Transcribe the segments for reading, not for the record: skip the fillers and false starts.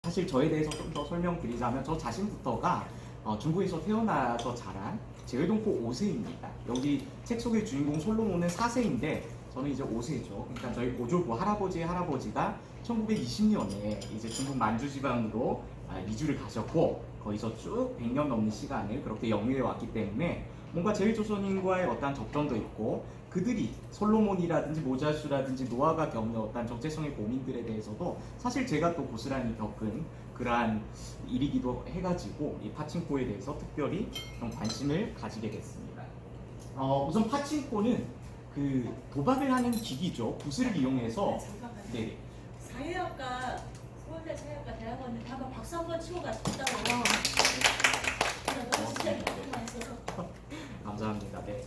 사실 저에 대해서 좀 더 설명드리자면 저 자신부터가 중국에서 태어나서 자란 제회동포 5세입니다. 여기 책 속의 주인공 솔로몬은 4세인데 저는 이제 5세죠. 그러니까 저희 고조부 할아버지의 할아버지가 1920년에 이제 중국 만주 지방으로 이주를 가셨고 거기서 쭉 100년 넘는 시간을 그렇게 영유해 왔기 때문에 뭔가 제일조선인과의 어떤 접점도 있고 그들이 솔로몬이라든지 모자수라든지 노아가 겪는 어떤 정체성의 고민들에 대해서도 사실 제가 또 고스란히 겪은 그러한 일이기도 해가지고 이 파친코에 대해서 특별히 좀 관심을 가지게 됐습니다. 우선 파친코는 그 도박을 하는 기기죠. 붓을 이용해서 잠깐만요. 네. 사회학과 서울대 사회학과 대학원인데 한번 박수 한번 치고 갔다고. 감사합니다. 네.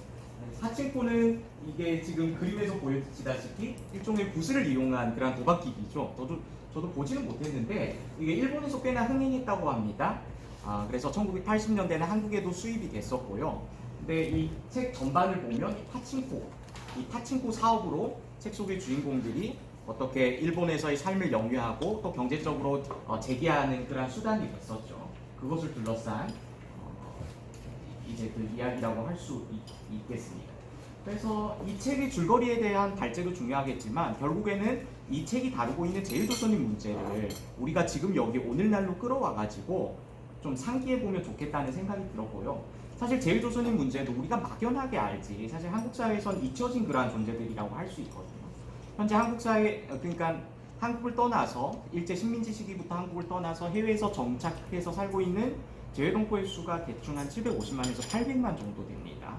파친코는 이게 지금 그림에서 보여지다시피 일종의 붓을 이용한 그런 도박기기죠. 저도 보지는 못했는데 이게 일본에서 꽤나 흥행했다고 합니다. 그래서 1980년대는 한국에도 수입이 됐었고요. 근데 이 책 전반을 보면 이 파친코 사업으로 책 속의 주인공들이 어떻게 일본에서의 삶을 영위하고 또 경제적으로 재기하는 그런 수단이 됐었죠. 그것을 둘러싼 이제 그 이야기라고 할 수 있겠습니다. 그래서 이 책의 줄거리에 대한 발제도 중요하겠지만 결국에는 이 책이 다루고 있는 제일조선인 문제를 우리가 지금 여기 오늘날로 끌어와가지고 좀 상기해보면 좋겠다는 생각이 들었고요. 사실 제일조선인 문제도 우리가 막연하게 알지 사실 한국 사회에선 잊혀진 그러한 존재들이라고 할 수 있거든요. 현재 한국 사회 그러니까 한국을 떠나서 일제 식민지 시기부터 한국을 떠나서 해외에서 정착해서 살고 있는 제회동포의 수가 대충 한 750만에서 800만 정도 됩니다.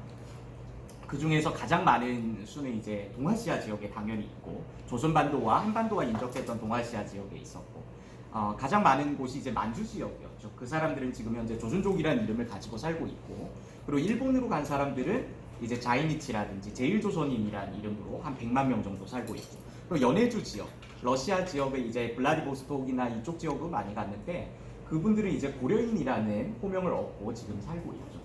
그 중에서 가장 많은 수는 이제 동아시아 지역에 당연히 있고 조선반도와 한반도가 인접했던 동아시아 지역에 있었고 가장 많은 곳이 이제 만주 지역이었죠. 그 사람들은 지금 현재 조선족이라는 이름을 가지고 살고 있고 그리고 일본으로 간 사람들은 이제 자이니치라든지 제일조선인이라는 이름으로 한 100만 명 정도 살고 있고 그리고 연해주 지역, 러시아 지역에 이제 블라디보스톡이나 이쪽 지역으로 많이 갔는데 그분들은 이제 고려인이라는 호명을 얻고 지금 살고 있죠.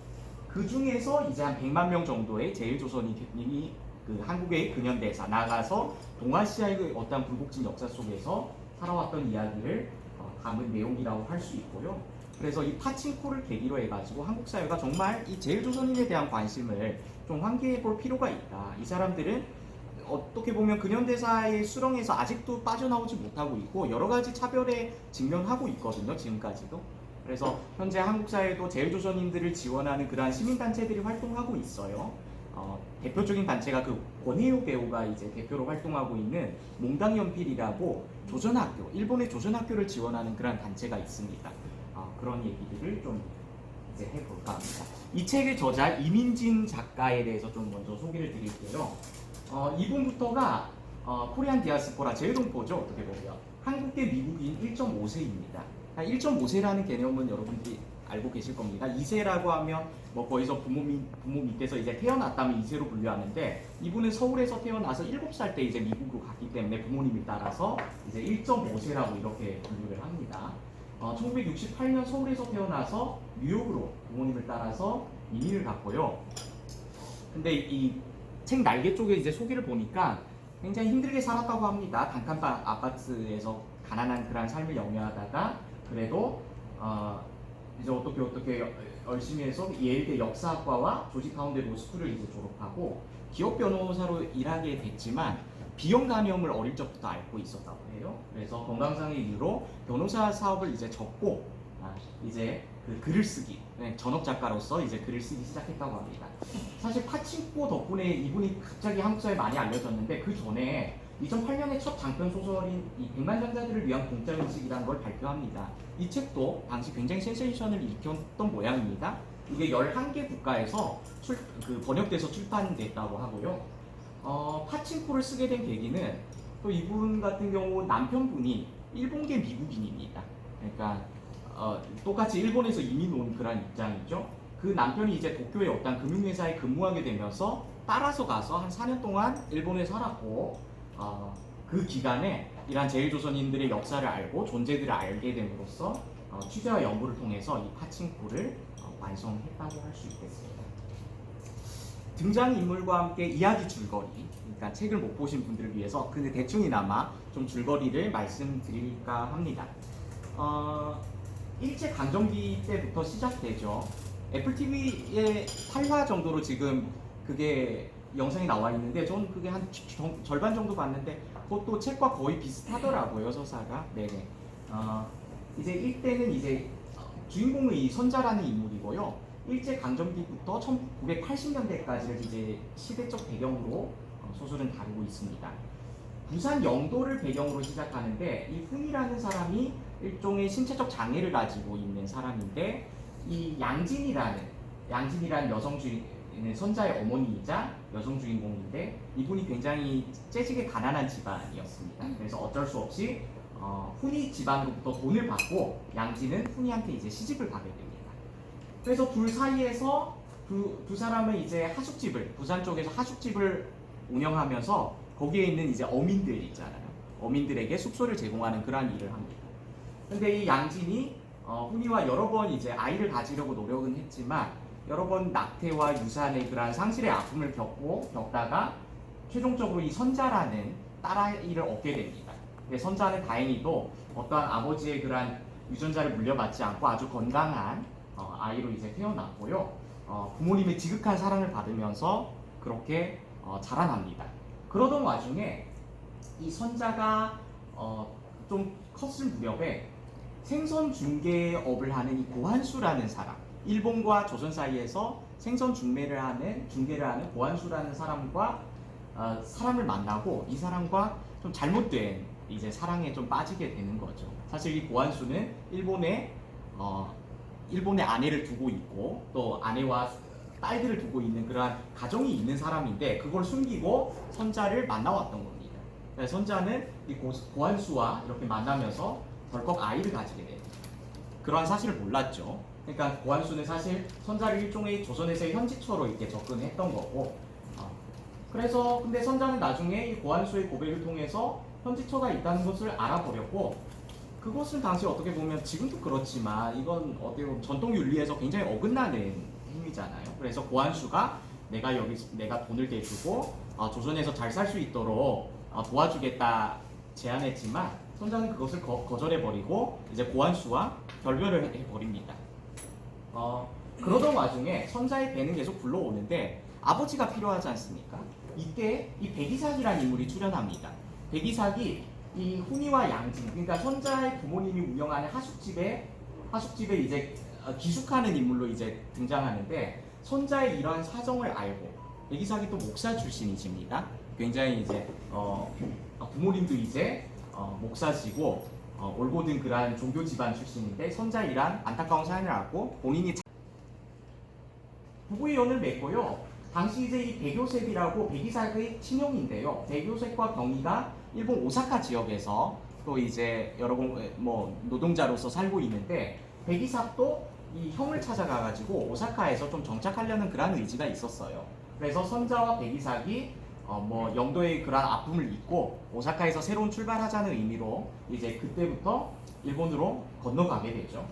그 중에서 이제 한 100만 명 정도의 제일조선인이 그 한국의 근현대사 나아가서 동아시아의 어떤 굴곡진 역사 속에서 살아왔던 이야기를 담은 내용이라고 할 수 있고요. 그래서 이 파친코를 계기로 해가지고 한국 사회가 정말 이 제일조선인에 대한 관심을 좀 환기해 볼 필요가 있다. 이 사람들은 어떻게 보면 근현대사의 수렁에서 아직도 빠져나오지 못하고 있고 여러 가지 차별에 직면하고 있거든요. 지금까지도. 그래서 현재 한국 사회도 제일조선인들을 지원하는 그러한 시민단체들이 활동하고 있어요. 대표적인 단체가 그 권혜요 배우가 이제 대표로 활동하고 있는 몽당연필이라고 조선학교, 일본의 조선학교를 지원하는 그런 단체가 있습니다. 그런 얘기들을 좀 이제 해볼까 합니다. 이 책의 저자 이민진 작가에 대해서 좀 먼저 소개를 드릴게요. 이분부터가 코리안 디아스포라 제회동포죠. 어떻게 보면 한국계 미국인 1.5세입니다. 1.5세라는 개념은 여러분들이 알고 계실 겁니다. 2세라고 하면 뭐 거기서 부모 밑에서 이제 태어났다면 2세로 분류하는데 이분은 서울에서 태어나서 7살 때 이제 미국으로 갔기 때문에 부모님을 따라서 이제 1.5세라고 이렇게 분류를 합니다. 1968년 서울에서 태어나서 뉴욕으로 부모님을 따라서 이민을 갔고요. 근데 이 책 날개 쪽에 이제 소개를 보니까 굉장히 힘들게 살았다고 합니다. 단칸방 아파트에서 가난한 그런 삶을 영위하다가 그래도 이제 어떻게 열심히 해서 예일대 역사학과와 조지 파운드 로스쿨을 이제 졸업하고 기업 변호사로 일하게 됐지만 비형 간염을 어릴 적부터 앓고 있었다고 해요. 그래서 건강상의 이유로 변호사 사업을 이제 접고 이제 그 글을 쓰기, 전업 작가로서 이제 글을 쓰기 시작했다고 합니다. 사실 파친코 덕분에 이분이 갑자기 한국 사회에 많이 알려졌는데 그 전에 2008년에 첫 장편 소설인 이 백만장자들을 위한 공짜 음식이라는 걸 발표합니다. 이 책도 당시 굉장히 센세이션을 일으켰던 모양입니다. 이게 11개 국가에서 번역돼서 출판됐다고 하고요. 파친코를 쓰게 된 계기는 또 이분 같은 경우 남편분이 일본계 미국인입니다. 그러니까 똑같이 일본에서 이민 온 그런 입장이죠. 그 남편이 이제 도쿄의 어떤 금융회사에 근무하게 되면서 따라서 가서 한 4년 동안 일본에 살았고 그 기간에 이러한 제일조선인들의 역사를 알고 존재들을 알게 됨으로써 취재와 연구를 통해서 이 파친코를 완성했다고 할 수 있겠습니다. 등장인물과 함께 이야기 줄거리, 그러니까 책을 못 보신 분들을 위해서 근데 대충이나마 좀 줄거리를 말씀드릴까 합니다. 일제 강점기 때부터 시작되죠. 애플 TV의 8화 정도로 지금 그게 영상이 나와 있는데 저는 그게 한 절반 정도 봤는데 그것도 책과 거의 비슷하더라고요, 서사가. 네네. 이제 1대는 이제 주인공은 이 선자라는 인물이고요. 일제 강점기부터 1980년대까지를 이제 시대적 배경으로 소설은 다루고 있습니다. 부산 영도를 배경으로 시작하는데 이 훈이라는 사람이 일종의 신체적 장애를 가지고 있는 사람인데 이 양진이라는 여성 주인공은 선자의 어머니이자 여성 주인공인데 이분이 굉장히 째지게 가난한 집안이었습니다. 그래서 어쩔 수 없이 훈이 집안으로부터 돈을 받고 양진은 훈이한테 이제 시집을 가게 됩니다. 그래서 둘 사이에서 두 사람은 이제 하숙집을 부산 쪽에서 하숙집을 운영하면서 거기에 있는 이제 어민들 있잖아요. 어민들에게 숙소를 제공하는 그러한 일을 합니다. 근데 이 양진이 훈이와 여러 번 이제 아이를 가지려고 노력은 했지만 여러 번 낙태와 유산의 그러한 상실의 아픔을 겪다가 최종적으로 이 선자라는 딸아이를 얻게 됩니다. 근데 선자는 다행히도 어떠한 아버지의 그러한 유전자를 물려받지 않고 아주 건강한 아이로 이제 태어났고요. 부모님의 지극한 사랑을 받으면서 그렇게 자라납니다. 그러던 와중에 이 선자가 좀 컸을 무렵에 생선 중개업을 하는 이 고한수라는 사람, 일본과 조선 사이에서 생선 중개를 하는 고한수라는 사람과 사람을 만나고 이 사람과 좀 잘못된 이제 사랑에 좀 빠지게 되는 거죠. 사실 이 고한수는 일본에 아내를 두고 있고 또 아내와 딸들을 두고 있는 그러한 가정이 있는 사람인데 그걸 숨기고 선자를 만나왔던 겁니다. 선자는 이 고한수와 이렇게 만나면서 덜컥 아이를 가지게 됩니다. 그러한 사실을 몰랐죠. 그러니까 고한수는 사실 선자를 일종의 조선에서의 현지처로 이렇게 접근했던 거고 그래서 근데 선자는 나중에 이 고한수의 고백을 통해서 현지처가 있다는 것을 알아버렸고 그것은 당시 어떻게 보면 지금도 그렇지만 이건 어떻게 보면 전통 윤리에서 굉장히 어긋나는 행위잖아요. 그래서 고한수가 내가 돈을 대주고 조선에서 잘 살 수 있도록 도와주겠다 제안했지만 선자는 그것을 거절해버리고 이제 고한수와 결별을 해버립니다. 그러던 와중에 선자의 배는 계속 불러오는데 아버지가 필요하지 않습니까? 이때 이 백이삭이라는 인물이 출연합니다. 백이삭이 이 훈이와 양진, 그러니까 선자의 부모님이 운영하는 하숙집에 이제 기숙하는 인물로 이제 등장하는데 선자의 이러한 사정을 알고 백이삭이 또 목사 출신이십니다. 굉장히 이제 부모님도 이제 목사시고 올곧은 그러한 종교 집안 출신인데 선자의 이러한 안타까운 사연을 알고 본인이 부부의 연을 맺고요. 당시 이제 이 백요셉이라고 백이삭의 친형인데요. 백요셉과 경희가 일본 오사카 지역에서 또 이제 여러 노동자로서 살고 있는데 백이삭도 이 형을 찾아가가지고 오사카에서 좀 정착하려는 그런 의지가 있었어요. 그래서 선자와 백이삭이 영도의 그러한 아픔을 잊고 오사카에서 새로운 출발하자는 의미로 이제 그때부터 일본으로 건너가게 되죠.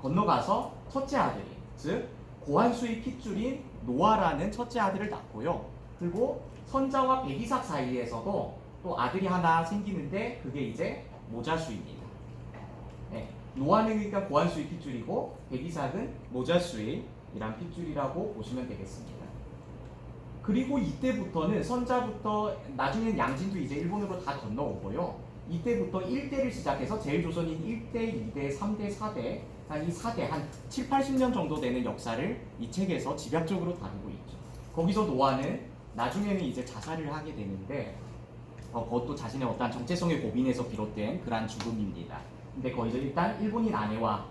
건너가서 첫째 아들이 즉 고한수의 핏줄인 노아라는 첫째 아들을 낳고요. 그리고 선자와 백이삭 사이에서도 또 아들이 하나 생기는데 그게 이제 모자수입니다. 노아는 그러니까 고한수의 핏줄이고 백이삭은 모자수의 이란 핏줄이라고 보시면 되겠습니다. 그리고 이때부터는 선자부터 나중에는 양진도 이제 일본으로 다 건너오고요. 이때부터 1대를 시작해서 제일조선인 1대, 2대, 3대, 4대 한 이 4대 한 7, 80년 정도 되는 역사를 이 책에서 집약적으로 다루고 있죠. 거기서 노아는 나중에는 이제 자살을 하게 되는데 그것도 자신의 어떤 정체성의 고민에서 비롯된 그러한 죽음입니다. 근데 거기서 일단 일본인 아내와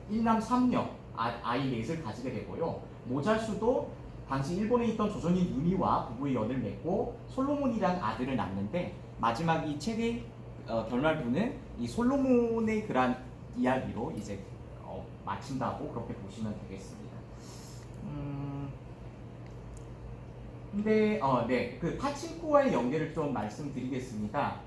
1남 3녀 아이 넷을 가지게 되고요. 모자수도 당시 일본에 있던 조선인 유미와 부부의 연을 맺고 솔로몬이라는 아들을 낳는데 마지막 이 책의 결말부는 이 솔로몬의 그러한 이야기로 이제 마친다고 그렇게 보시면 되겠습니다. 근데 그 파친코와의 연계를 좀 말씀드리겠습니다.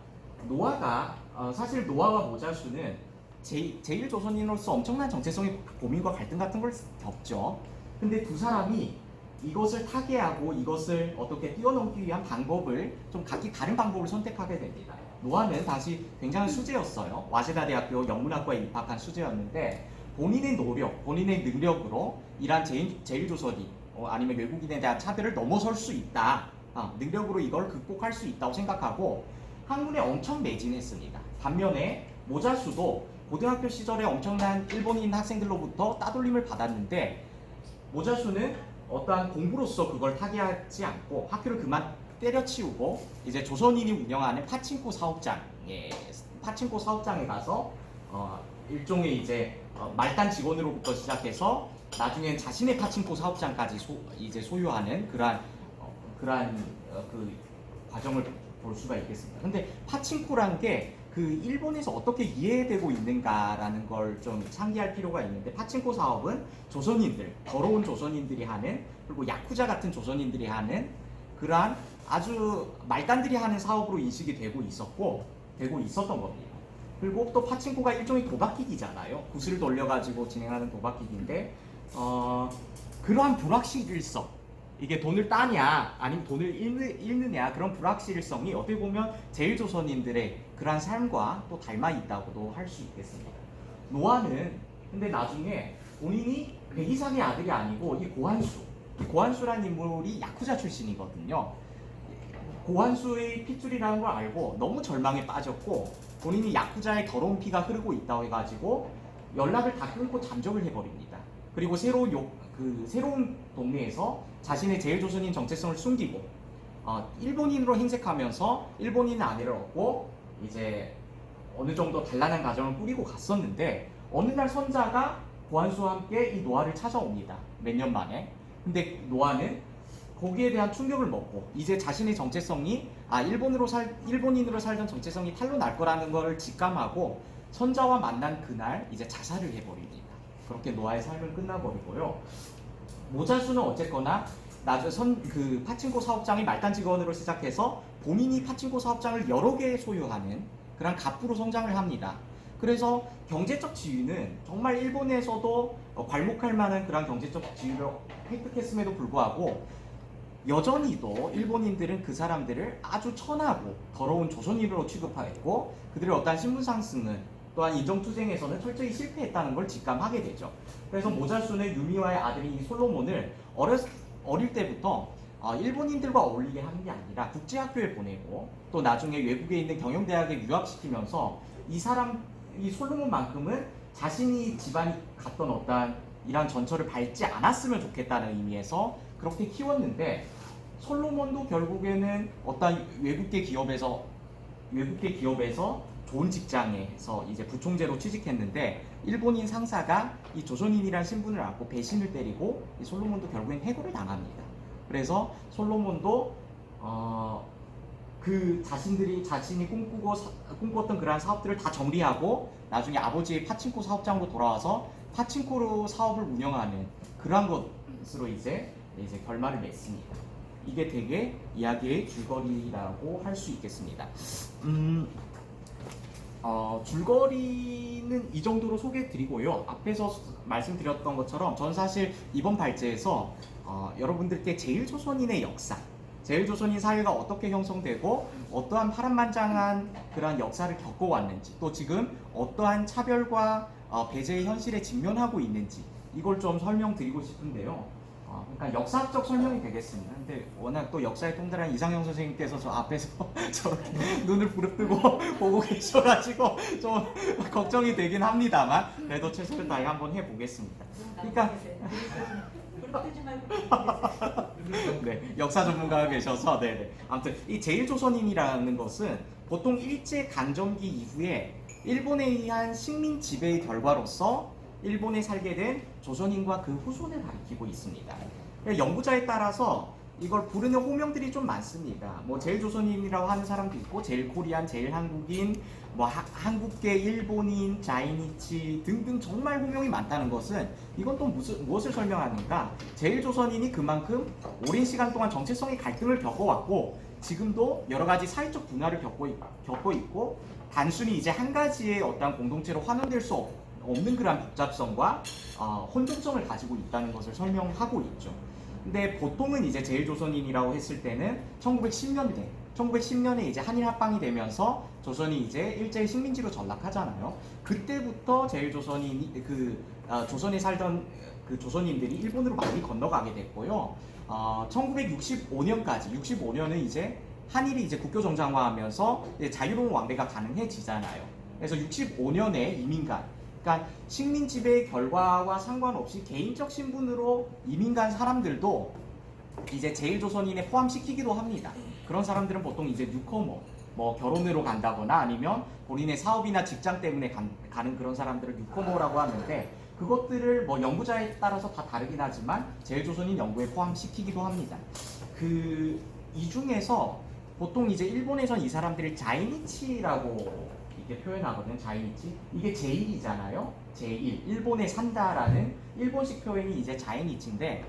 노아가 사실 노아와 모자수는 제1조선인으로서 엄청난 정체성의 고민과 갈등 같은 걸 겪죠. 근데 두 사람이 이것을 타개하고 이것을 어떻게 뛰어넘기 위한 방법을 좀 각기 다른 방법을 선택하게 됩니다. 노아는 당시 굉장한 수재였어요. 와세다 대학교 영문학과에 입학한 수재였는데 본인의 노력, 본인의 능력으로 이란 제일조선이 아니면 외국인에 대한 차별을 넘어설 수 있다. 능력으로 이걸 극복할 수 있다고 생각하고 학문에 엄청 매진했습니다. 반면에 모자수도 고등학교 시절에 엄청난 일본인 학생들로부터 따돌림을 받았는데 모자수는 어떠한 공부로서 그걸 타개하지 않고 학교를 그만 때려치우고 이제 조선인이 운영하는 파친코 사업장에 가서 일종의 이제 말단 직원으로부터 시작해서 나중엔 자신의 파친코 사업장까지 소유하는 그러한 그 과정을 볼 수가 있겠습니다. 근데 파친코란 게 그 일본에서 어떻게 이해되고 있는가라는 걸 좀 상기할 필요가 있는데 파친코 사업은 조선인들, 더러운 조선인들이 하는 그리고 야쿠자 같은 조선인들이 하는 그러한 아주 말단들이 하는 사업으로 인식이 되고 있었던 겁니다. 그리고 또 파친코가 일종의 도박기기잖아요. 구슬을 돌려가지고 진행하는 도박기기인데 그러한 불확실성, 이게 돈을 따냐 아니면 돈을 잃느냐 그런 불확실성이 어떻게 보면 제일조선인들의 그러한 삶과 또 닮아 있다고도 할 수 있겠습니다. 노아는 근데 나중에 본인이 백이상의 아들이 아니고 이 고한수라는 인물이 야쿠자 출신이거든요. 고한수의 핏줄이라는 걸 알고 너무 절망에 빠졌고 본인이 야쿠자의 더러운 피가 흐르고 있다고 해가지고 연락을 다 끊고 잠적을 해버립니다. 그리고 새로운 동네에서 자신의 제일조선인 정체성을 숨기고 일본인으로 행색하면서 일본인 아내를 얻고 이제 어느 정도 단란한 가정을 꾸리고 갔었는데 어느 날 선자가 고한수와 함께 이 노아를 찾아옵니다. 몇 년 만에. 근데 노아는 거기에 대한 충격을 먹고 이제 자신의 정체성이 일본인으로 살던 정체성이 탄로 날 거라는 걸 직감하고 선자와 만난 그날 이제 자살을 해버립니다. 그렇게 노아의 삶은 끝나버리고요. 모자수는 어쨌거나 그 파친코 사업장의 말단 직원으로 시작해서 본인이 파친코 사업장을 여러 개 소유하는 그런 갑부로 성장을 합니다. 그래서 경제적 지위는 정말 일본에서도 괄목할 만한 그런 경제적 지위를 획득했음에도 불구하고 여전히도 일본인들은 그 사람들을 아주 천하고 더러운 조선인으로 취급하였고 그들의 어떠한 신분 상승은 또한 인정투쟁에서는 철저히 실패했다는 걸 직감하게 되죠. 그래서 모자수는 유미와의 아들인 이 솔로몬을 어릴 때부터 일본인들과 어울리게 하는 게 아니라 국제학교에 보내고 또 나중에 외국에 있는 경영대학에 유학시키면서 이 솔로몬만큼은 자신이 집안이 갔던 어떠한 이런 전철을 밟지 않았으면 좋겠다는 의미에서 그렇게 키웠는데 솔로몬도 결국에는 어떤 외국계 기업에서 좋은 직장에서 이제 부총재로 취직했는데 일본인 상사가 이 조선인이란 신분을 안고 배신을 때리고 이 솔로몬도 결국엔 해고를 당합니다. 그래서 솔로몬도 자신이 꿈꿨던 그러한 사업들을 다 정리하고 나중에 아버지의 파친코 사업장으로 돌아와서 파친코로 사업을 운영하는 그러한 것으로 이제 결말을 맺습니다. 이게 되게 이야기의 줄거리라고 할 수 있겠습니다. 줄거리는 이 정도로 소개해드리고요. 앞에서 말씀드렸던 것처럼 저는 사실 이번 발제에서 여러분들께 제일조선인의 역사, 제일조선인 사회가 어떻게 형성되고 어떠한 파란만장한 그런 역사를 겪어왔는지 또 지금 어떠한 차별과 배제의 현실에 직면하고 있는지 이걸 좀 설명드리고 싶은데요. 그러니까 역사적 설명이 되겠습니다. 근데 워낙 또 역사에 통달한 이상형 선생님께서 저 앞에서 저렇게 눈을 부릅뜨고 보고 계셔가지고 좀 걱정이 되긴 합니다만 그래도 최선을 다해 한번 해보겠습니다. 그러니까 네, 역사 전문가가 계셔서 네네. 아무튼 이 제일조선인이라는 것은 보통 일제 강점기 이후에 일본에 의한 식민 지배의 결과로서 일본에 살게 된 조선인과 그 후손을 가리키고 있습니다. 연구자에 따라서 이걸 부르는 호명들이 좀 많습니다. 뭐 제일조선인이라고 하는 사람도 있고 제일코리안, 제일한국인, 뭐 한국계 일본인, 자이니치 등등 정말 호명이 많다는 것은 이건 또 무엇을 설명하는가? 제일조선인이 그만큼 오랜 시간 동안 정체성의 갈등을 겪어왔고 지금도 여러 가지 사회적 분화를 겪고 있고 단순히 이제 한 가지의 어떤 공동체로 환원될 수 없는 그런 복잡성과 혼동성을 가지고 있다는 것을 설명하고 있죠. 근데 보통은 이제 제일조선인이라고 했을 때는 1910년대 1910년에 이제 한일 합방이 되면서 조선이 이제 일제 식민지로 전락하잖아요. 그때부터 제일조선인이 조선에 살던 그 조선인들이 일본으로 많이 건너가게 됐고요. 1965년까지 65년은 이제 한일이 이제 국교 정상화하면서 자유로운 왕래가 가능해지잖아요. 그래서 65년에 이민간, 그러니까 식민 지배 결과와 상관없이 개인적 신분으로 이민 간 사람들도 이제 제일조선인에 포함시키기도 합니다. 그런 사람들은 보통 이제 뉴커머, 뭐 결혼으로 간다거나 아니면 본인의 사업이나 직장 때문에 가는 그런 사람들을 뉴커머라고 하는데, 그것들을 뭐 연구자에 따라서 다 다르긴 하지만 제일조선인 연구에 포함시키기도 합니다. 이 중에서 보통 이제 일본에선 이 사람들을 자이니치라고 이렇게 표현하거든요. 자이니치. 이게 제1이잖아요. 제1. 일본에 산다라는 일본식 표현이 이제 자이니치인데,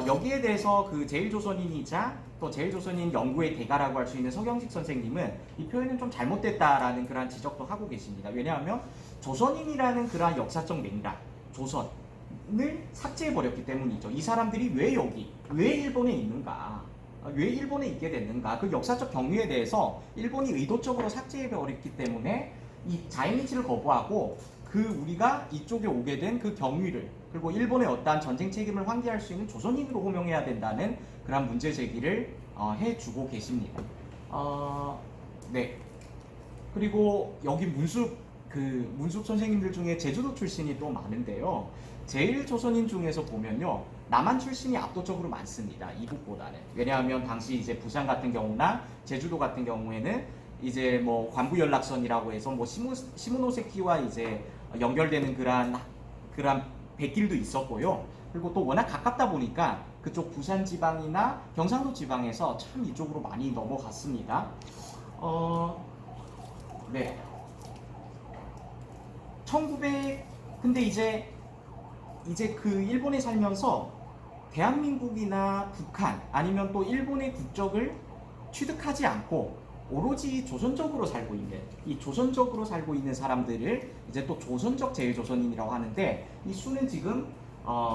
여기에 대해서 그 제일조선인이자 또 제일조선인 연구의 대가라고 할 수 있는 서경식 선생님은 이 표현은 좀 잘못됐다라는 그런 지적도 하고 계십니다. 왜냐하면 조선인이라는 그러한 역사적 맥락, 조선을 삭제해버렸기 때문이죠. 이 사람들이 왜 일본에 있는가? 왜 일본에 있게 됐는가? 그 역사적 경위에 대해서 일본이 의도적으로 삭제해버렸기 때문에 이 자이니치를 거부하고 우리가 이쪽에 오게 된 그 경위를, 그리고 일본의 어떠한 전쟁 책임을 환기할 수 있는 조선인으로 호명해야 된다는 그런 문제 제기를 해주고 계십니다. 네. 그리고 여기 문숙 선생님들 중에 제주도 출신이 또 많은데요. 제일 조선인 중에서 보면요, 남한 출신이 압도적으로 많습니다. 이북보다는. 왜냐하면 당시 이제 부산 같은 경우나 제주도 같은 경우에는 이제 뭐 관부 연락선이라고 해서 뭐 시모노세키와 이제 연결되는 그런 백길도 있었고요. 그리고 또 워낙 가깝다 보니까 그쪽 부산 지방이나 경상도 지방에서 참 이쪽으로 많이 넘어갔습니다. 네. 근데 이제 그 일본에 살면서 대한민국이나 북한 아니면 또 일본의 국적을 취득하지 않고 오로지 조선적으로 살고 있는 사람들을 이제 또 조선적 제일조선인이라고 하는데, 이 수는 지금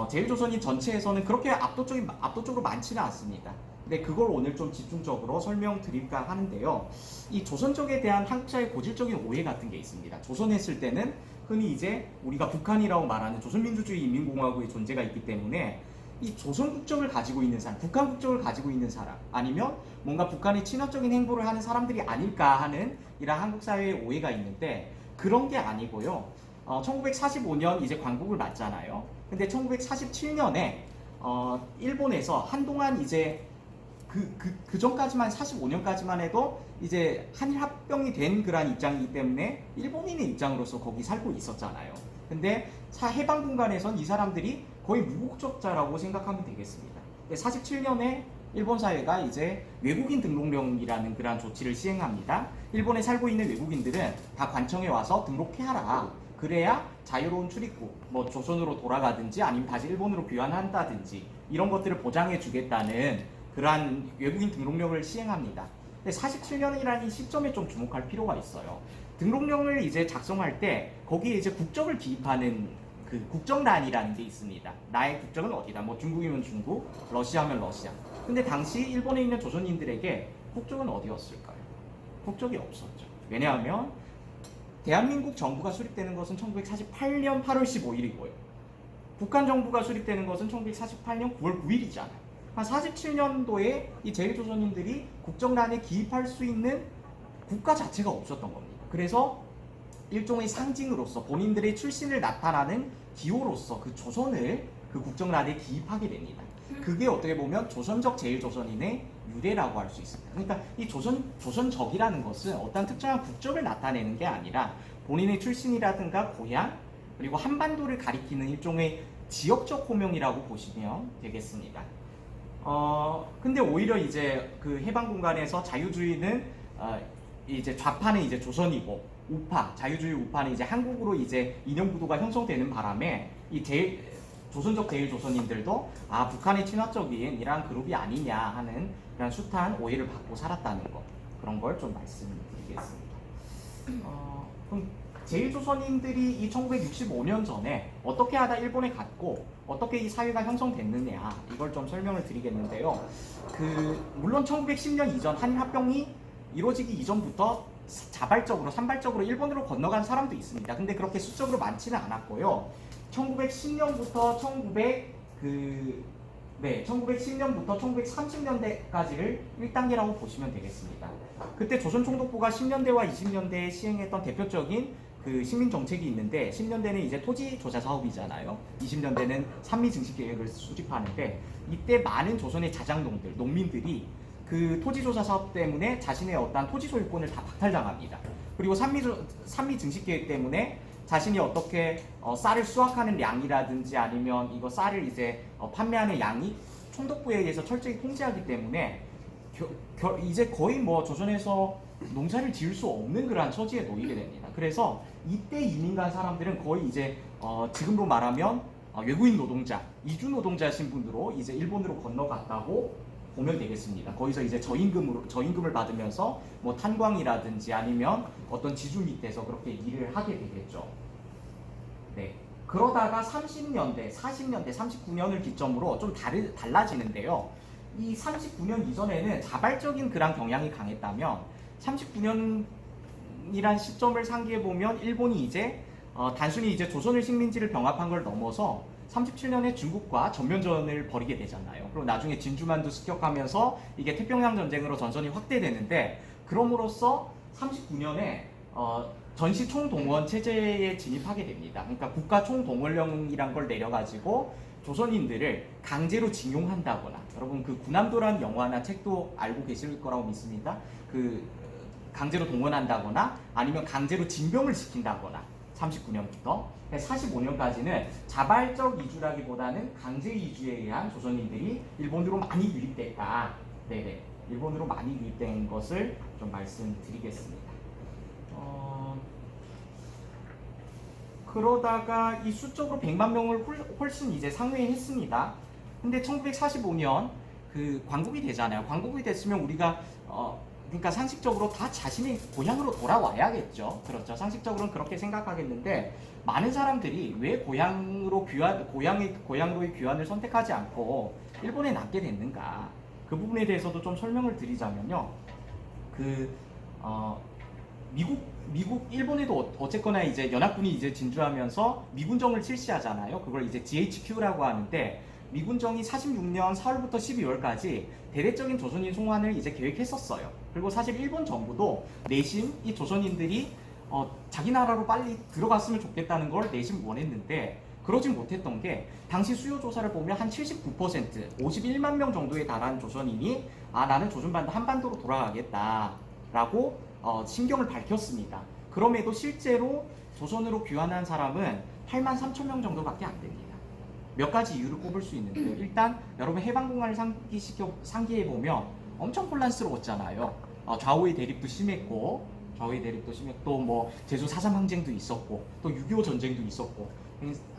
제일조선인 전체에서는 그렇게 압도적으로 많지는 않습니다. 근데 그걸 오늘 좀 집중적으로 설명드릴까 하는데요. 이 조선적에 대한 한국사의 고질적인 오해 같은 게 있습니다. 조선했을 때는 흔히 이제 우리가 북한이라고 말하는 조선민주주의 인민공화국의 존재가 있기 때문에 이 조선 국적을 가지고 있는 사람, 북한 국적을 가지고 있는 사람, 아니면 뭔가 북한의 친화적인 행보를 하는 사람들이 아닐까 하는 이런 한국 사회의 오해가 있는데, 그런 게 아니고요. 1945년 이제 광복을 맞잖아요. 근데 1947년에 일본에서 한동안 이제 그 전까지만 45년까지만 해도 이제 한일 합병이 된 그런 입장이기 때문에 일본인의 입장으로서 거기 살고 있었잖아요. 근데 해방 분간에선 이 사람들이 거의 무국적자라고 생각하면 되겠습니다. 47년에 일본 사회가 이제 외국인 등록령이라는 그런 조치를 시행합니다. 일본에 살고 있는 외국인들은 다 관청에 와서 등록해라. 그래야 자유로운 출입국, 뭐 조선으로 돌아가든지 아니면 다시 일본으로 귀환한다든지 이런 것들을 보장해 주겠다는 그러한 외국인 등록령을 시행합니다. 근데 47년이라는 시점에 좀 주목할 필요가 있어요. 등록령을 이제 작성할 때 거기에 이제 국적을 기입하는 그 국정란이라는 게 있습니다. 나의 국적은 어디다. 뭐 중국이면 중국, 러시아면 러시아. 근데 당시 일본에 있는 조선인들에게 국적은 어디였을까요? 국적이 없었죠. 왜냐하면 대한민국 정부가 수립되는 것은 1948년 8월 15일이고요. 북한 정부가 수립되는 것은 1948년 9월 9일이잖아요. 한 47년도에 이 제일조선인들이 국정란에 기입할 수 있는 국가 자체가 없었던 겁니다. 그래서 일종의 상징으로서 본인들의 출신을 나타나는 기호로서 그 조선을 그 국정란에 기입하게 됩니다. 그게 어떻게 보면 조선적 제일조선인의 유래라고 할 수 있습니다. 그러니까 이 조선적이라는 것은 어떤 특정한 국적을 나타내는 게 아니라 본인의 출신이라든가 고향, 그리고 한반도를 가리키는 일종의 지역적 호명이라고 보시면 되겠습니다. 근데 오히려 이제 그 해방 공간에서 자유주의는 이제 좌파는 이제 조선이고 자유주의 우파는 이제 한국으로 이제 이념 구도가 형성되는 바람에 이 조선적 제일조선인들도 북한의 친화적인 이러한 그룹이 아니냐 하는 그런 숱한 오해를 받고 살았다는 것, 그런 걸 좀 말씀드리겠습니다. 그럼 제일조선인들이 이 1965년 전에 어떻게 하다 일본에 갔고 어떻게 이 사회가 형성됐느냐, 이걸 좀 설명을 드리겠는데요. 물론 1910년 이전 한일 합병이 이루어지기 이전부터 자발적으로 산발적으로 일본으로 건너간 사람도 있습니다. 근데 그렇게 수적으로 많지는 않았고요. 1910년부터 1910년부터 1930년대까지를 1단계라고 보시면 되겠습니다. 그때 조선총독부가 10년대와 20년대에 시행했던 대표적인 그 식민 정책이 있는데 10년대는 이제 토지 조사 사업이잖아요. 20년대는 산미 증식 계획을 수립하는데 이때 많은 조선의 자장농들, 농민들이 그 토지 조사 사업 때문에 자신의 어떤 토지 소유권을 다 박탈당합니다. 그리고 산미 증식 계획 때문에 자신이 어떻게 쌀을 수확하는 양이라든지 아니면 이거 쌀을 이제 판매하는 양이 총독부에 의해서 철저히 통제하기 때문에 이제 거의 뭐 조선에서 농사를 지을 수 없는 그러한 처지에 놓이게 됩니다. 그래서 이때 이민 간 사람들은 거의 이제 지금으로 말하면 외국인 노동자, 이주 노동자신 분으로 이제 일본으로 건너갔다고 보면 되겠습니다. 거기서 이제 저임금을 받으면서 뭐 탄광이라든지 아니면 어떤 지주 밑에서 그렇게 일을 하게 되겠죠. 네. 그러다가 30년대, 40년대, 39년을 기점으로 좀 달라지는데요. 이 39년 이전에는 자발적인 그런 경향이 강했다면 39년이란 시점을 상기해 보면 일본이 이제 단순히 이제 조선을 식민지를 병합한 걸 넘어서 37년에 중국과 전면전을 벌이게 되잖아요. 그리고 나중에 진주만도 습격하면서 이게 태평양 전쟁으로 전선이 확대되는데 그럼으로써 39년에 전시 총동원 체제에 진입하게 됩니다. 그러니까 국가 총동원령이란 걸 내려가지고 조선인들을 강제로 징용한다거나, 여러분 그 군함도라는 영화나 책도 알고 계실 거라고 믿습니다. 그 강제로 동원한다거나 아니면 강제로 징병을 시킨다거나 39년부터 45년까지는 자발적 이주라기보다는 강제 이주에 의한 조선인들이 일본으로 많이 유입됐다. 네네. 일본으로 많이 유입된 것을 좀 말씀드리겠습니다. 그러다가 이 수적으로 100만 명을 훨씬 이제 상회했습니다. 근데 1945년 그 광복이 되잖아요. 광복이 됐으면 우리가 그러니까 상식적으로 다 자신의 고향으로 돌아와야겠죠. 그렇죠. 상식적으로는 그렇게 생각하겠는데 많은 사람들이 왜 고향로의 귀환을 선택하지 않고 일본에 남게 됐는가? 그 부분에 대해서도 좀 설명을 드리자면요. 일본에도 어쨌거나 이제 연합군이 이제 진주하면서 미군정을 실시하잖아요. 그걸 이제 GHQ라고 하는데 미군정이 46년 4월부터 12월까지 대대적인 조선인 송환을 이제 계획했었어요. 그리고 사실 일본 정부도 내심 이 조선인들이 자기 나라로 빨리 들어갔으면 좋겠다는 걸 내심 원했는데 그러진 못했던 게 당시 수요 조사를 보면 한 79%, 51만 명 정도에 달하는 조선인이 나는 조선반도 한반도로 돌아가겠다라고 심경을 밝혔습니다. 그럼에도 실제로 조선으로 귀환한 사람은 8만 3천 명 정도밖에 안 됩니다. 몇 가지 이유를 꼽을 수 있는데요. 일단 여러분 해방공간을 상기해보면 엄청 혼란스러웠잖아요. 좌우의 대립도 심했고 또 뭐 제주 4.3 항쟁도 있었고 또 6.25 전쟁도 있었고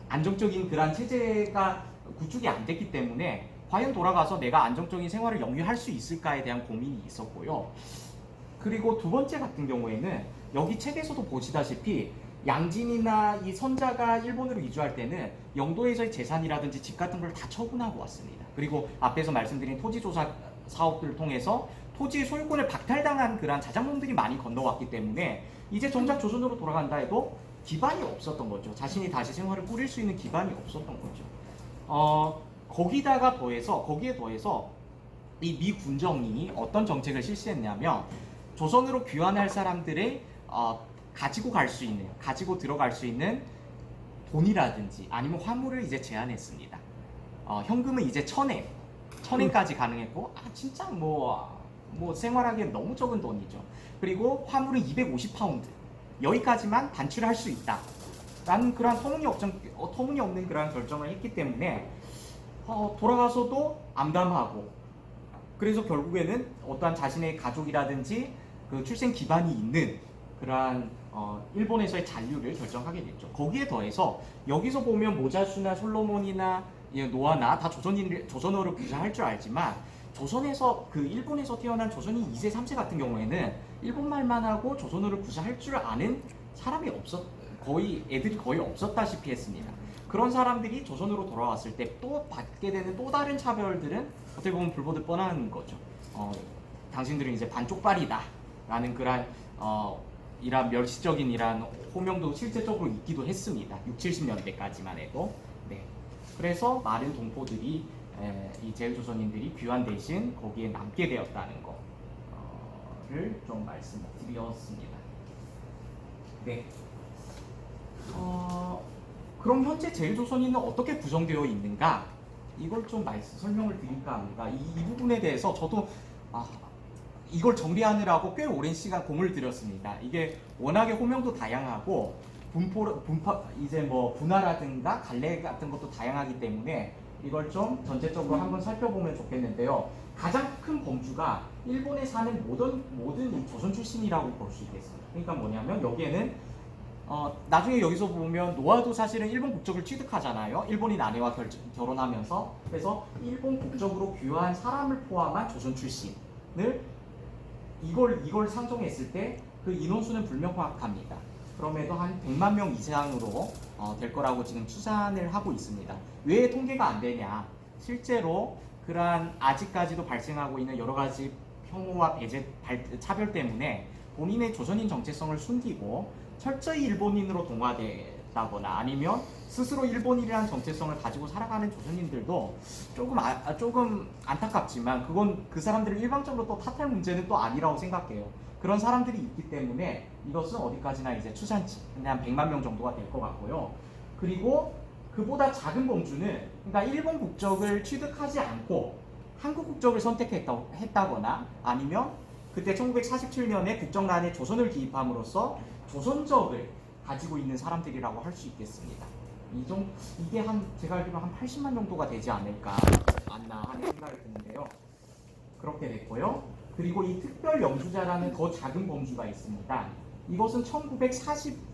안정적인 그런 체제가 구축이 안 됐기 때문에 과연 돌아가서 내가 안정적인 생활을 영위할 수 있을까에 대한 고민이 있었고요. 그리고 두 번째 같은 경우에는 여기 책에서도 보시다시피 양진이나 이 선자가 일본으로 이주할 때는 영도에서의 재산이라든지 집 같은 걸 다 처분하고 왔습니다. 그리고 앞에서 말씀드린 토지조사 사업들을 통해서 토지의 소유권을 박탈당한 그러한 자장농들이 많이 건너왔기 때문에 이제 정작 조선으로 돌아간다 해도 기반이 없었던 거죠. 자신이 다시 생활을 꾸릴 수 있는 기반이 없었던 거죠. 거기에 더해서 이 미 군정이 어떤 정책을 실시했냐면 조선으로 귀환할 사람들의 가지고 들어갈 수 있는 돈이라든지 아니면 화물을 이제 제한했습니다. 현금은 이제 1,000엔까지 가능했고, 진짜 뭐 생활하기엔 너무 적은 돈이죠. 그리고 화물은 250파운드. 여기까지만 단출할 수 있다. 라는 그런 터무니없는 그런 결정을 했기 때문에, 돌아가서도 암담하고, 그래서 결국에는 어떠한 자신의 가족이라든지 그 출생 기반이 있는 그러한 일본에서의 잔류를 결정하게 됐죠. 거기에 더해서 여기서 보면 모자수나 솔로몬이나 노아나 다 조선어를 구사할 줄 알지만 일본에서 태어난 조선인 2세, 3세 같은 경우에는 일본말만 하고 조선어를 구사할 줄 아는 사람이 애들이 거의 없었다시피 했습니다. 그런 사람들이 조선으로 돌아왔을 때 또 받게 되는 또 다른 차별들은 어떻게 보면 불보듯 뻔한 거죠. 당신들은 이제 반쪽발이다. 라는 그런 이란 멸시적인 이란 호명도 실제적으로 있기도 했습니다. 6, 70년대까지만 해도. 네. 그래서 많은 동포들이 이 제일조선인들이 귀환 대신 거기에 남게 되었다는 거를 좀 말씀드렸습니다. 네. 그럼 현재 제일조선인은 어떻게 구성되어 있는가? 이걸 좀 설명을 드릴까 합니다. 이 부분에 대해서 저도 이걸 정리하느라고 꽤 오랜 시간 공을 들였습니다. 이게 워낙에 호명도 다양하고 이제 뭐 분화라든가 갈래 같은 것도 다양하기 때문에 이걸 좀 전체적으로 한번 살펴보면 좋겠는데요. 가장 큰 범주가 일본에 사는 모든 조선 출신이라고 볼 수 있겠습니다. 그러니까 뭐냐면 여기에는 나중에 여기서 보면 노아도 사실은 일본 국적을 취득하잖아요. 일본인 아내와 결혼하면서. 그래서 일본 국적으로 귀화한 사람을 포함한 조선 출신을 이걸 상정했을 때 그 인원수는 불명확합니다. 그럼에도 한 100만 명 이상으로 될 거라고 지금 추산을 하고 있습니다. 왜 통계가 안 되냐? 실제로 그러한 아직까지도 발생하고 있는 여러 가지 혐오와 차별 때문에 본인의 조선인 정체성을 숨기고 철저히 일본인으로 동화됐다거나 아니면 스스로 일본인이라는 정체성을 가지고 살아가는 조선인들도 조금 안타깝지만 그건 그 사람들을 일방적으로 또 탓할 문제는 또 아니라고 생각해요. 그런 사람들이 있기 때문에 이것은 어디까지나 이제 추산치, 근데 한 100만 명 정도가 될 것 같고요. 그리고 그보다 작은 범주는 그러니까 일본 국적을 취득하지 않고 한국 국적을 선택했다거나 아니면 그때 1947년에 국정란에 조선을 기입함으로써 조선적을 가지고 있는 사람들이라고 할 수 있겠습니다. 이게 제가 알기로 한 80만 정도가 되지 않나 하는 생각이 드는데요. 그렇게 됐고요. 그리고 이 특별 영주자라는 더 작은 범주가 있습니다. 이것은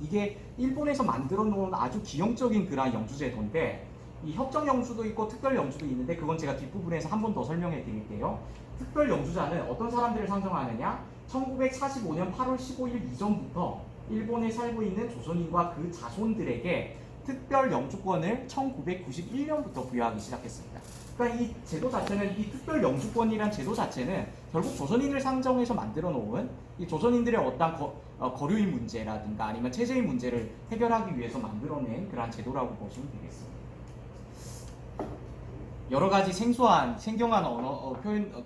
이게 일본에서 만들어 놓은 아주 기형적인 그런 영주제도인데 이 협정 영주도 있고 특별 영주도 있는데 그건 제가 뒷부분에서 한 번 더 설명해 드릴게요. 특별 영주자는 어떤 사람들을 상정하느냐? 1945년 8월 15일 이전부터 일본에 살고 있는 조선인과 그 자손들에게 특별 영주권을 1991년부터 부여하기 시작했습니다. 그러니까 이 제도 자체는 이 특별 영주권이란 제도 자체는 결국 조선인을 상정해서 만들어 놓은 이 조선인들의 어떤 거류인 문제라든가 아니면 체제의 문제를 해결하기 위해서 만들어낸 그러한 제도라고 보시면 되겠습니다. 여러 가지 생경한 표현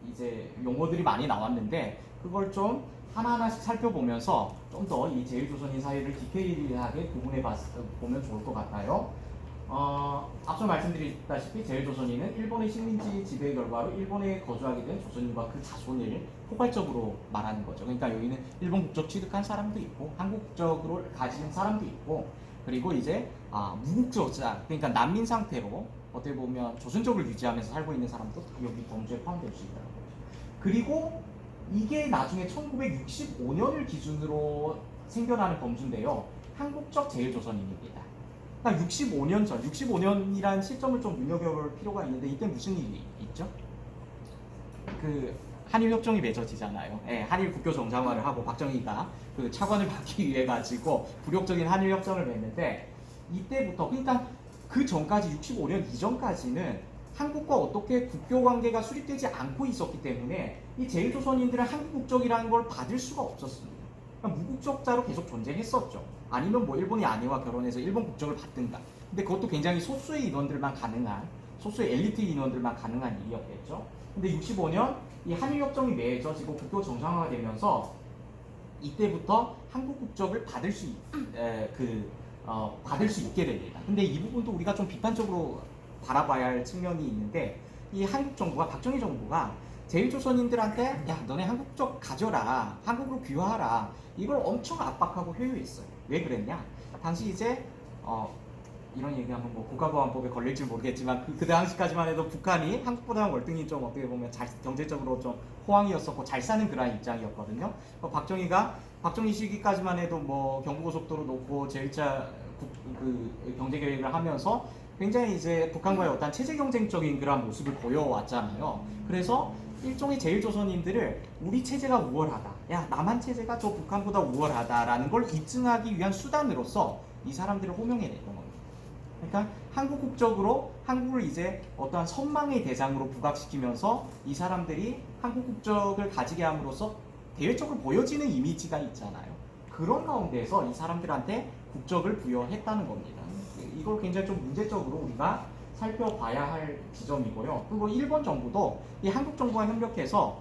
이제 용어들이 많이 나왔는데 그걸 좀 하나하나씩 살펴보면서 좀 더 이 제일조선인 사회를 디테일하게 구분해 보면 좋을 것 같아요. 앞서 말씀드렸다시피 제일조선인은 일본의 식민지 지배 결과로 일본에 거주하게 된 조선인과 그 자손을 포괄적으로 말하는 거죠. 그러니까 여기는 일본 국적 취득한 사람도 있고 한국 국적을 가진 사람도 있고 그리고 이제 무국적자 그러니까 난민 상태로 어떻게 보면 조선족을 유지하면서 살고 있는 사람도 여기 범주에 포함될 수 있다는 거죠. 그리고 이게 나중에 1965년을 기준으로 생겨나는 범주인데요. 한국적 제일조선인입니다. 그러니까 65년 전, 65년이라는 시점을 좀 눈여겨볼 필요가 있는데 이때 무슨 일이 있죠? 한일 협정이 맺어지잖아요. 예, 한일 국교 정상화를 하고 박정희가 그 차관을 받기 위해 가지고 굴욕적인 한일 협정을 맺는데 이때부터 그러니까 그 전까지 65년 이전까지는 한국과 어떻게 국교 관계가 수립되지 않고 있었기 때문에 이 제일조선인들은 한국 국적이라는 걸 받을 수가 없었습니다. 그러니까 무국적자로 계속 존재했었죠. 아니면 뭐 일본이 아내와 결혼해서 일본 국적을 받든가. 근데 그것도 굉장히 소수의 인원들만 가능한, 소수의 엘리트 인원들만 가능한 일이었겠죠. 근데 65년 이 한일협정이 맺어지고 국교 정상화가 되면서 이때부터 한국 국적을 받을 수 있게 됩니다. 근데 이 부분도 우리가 좀 비판적으로 바라봐야 할 측면이 있는데 이 한국 정부가 박정희 정부가 제일조선인들한테 야 너네 한국적 가져라 한국으로 귀화하라 이걸 엄청 압박하고 회유했어요. 왜 그랬냐? 당시 이제 이런 얘기하면 뭐 국가보안법에 걸릴지 모르겠지만 그 당시까지만 해도 북한이 한국보다는 월등히 좀 어떻게 보면 경제적으로 좀 호황이었었고 잘 사는 그런 입장이었거든요. 박정희 시기까지만 해도 뭐 경부고속도로 놓고 제1차 경제 계획을 하면서 굉장히 이제 북한과의 어떤 체제 경쟁적인 그런 모습을 보여왔잖아요. 그래서 일종의 제일조선인들을 우리 체제가 우월하다. 야 남한 체제가 저 북한보다 우월하다라는 걸 입증하기 위한 수단으로서 이 사람들을 호명해냈던 겁니다. 그러니까 한국 국적으로 한국을 이제 어떠한 선망의 대상으로 부각시키면서 이 사람들이 한국 국적을 가지게 함으로써 대외적으로 보여지는 이미지가 있잖아요. 그런 가운데서 이 사람들한테 국적을 부여했다는 겁니다. 이걸 굉장히 좀 문제적으로 우리가 살펴봐야 할 지점이고요. 그리고 일본 정부도 이 한국 정부와 협력해서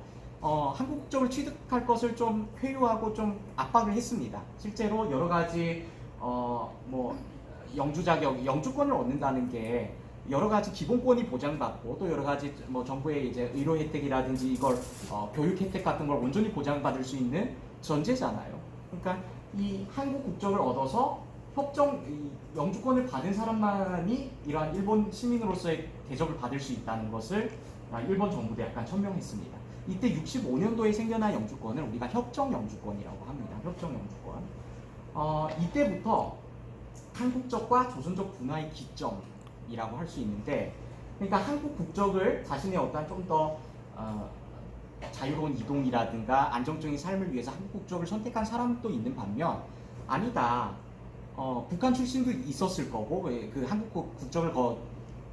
한국 국적을 취득할 것을 좀 회유하고 좀 압박을 했습니다. 실제로 여러 가지 뭐 영주 자격, 영주권을 얻는다는 게 여러 가지 기본권이 보장받고 또 여러 가지 뭐 정부의 이제 의료 혜택이라든지 이걸 교육 혜택 같은 걸 온전히 보장받을 수 있는 전제잖아요. 그러니까 이 한국 국적을 얻어서 이 영주권을 받은 사람만이 이러한 일본 시민으로서의 대접을 받을 수 있다는 것을 일본 정부도 약간 천명했습니다. 이때 65년도에 생겨난 영주권을 우리가 협정 영주권이라고 합니다. 협정 영주권. 이때부터 한국적과 조선적 분화의 기점이라고 할 수 있는데, 그러니까 한국 국적을 자신의 어떤 좀 더 자유로운 이동이라든가 안정적인 삶을 위해서 한국 국적을 선택한 사람도 있는 반면, 아니다. 북한 출신도 있었을 거고, 그 한국 국적을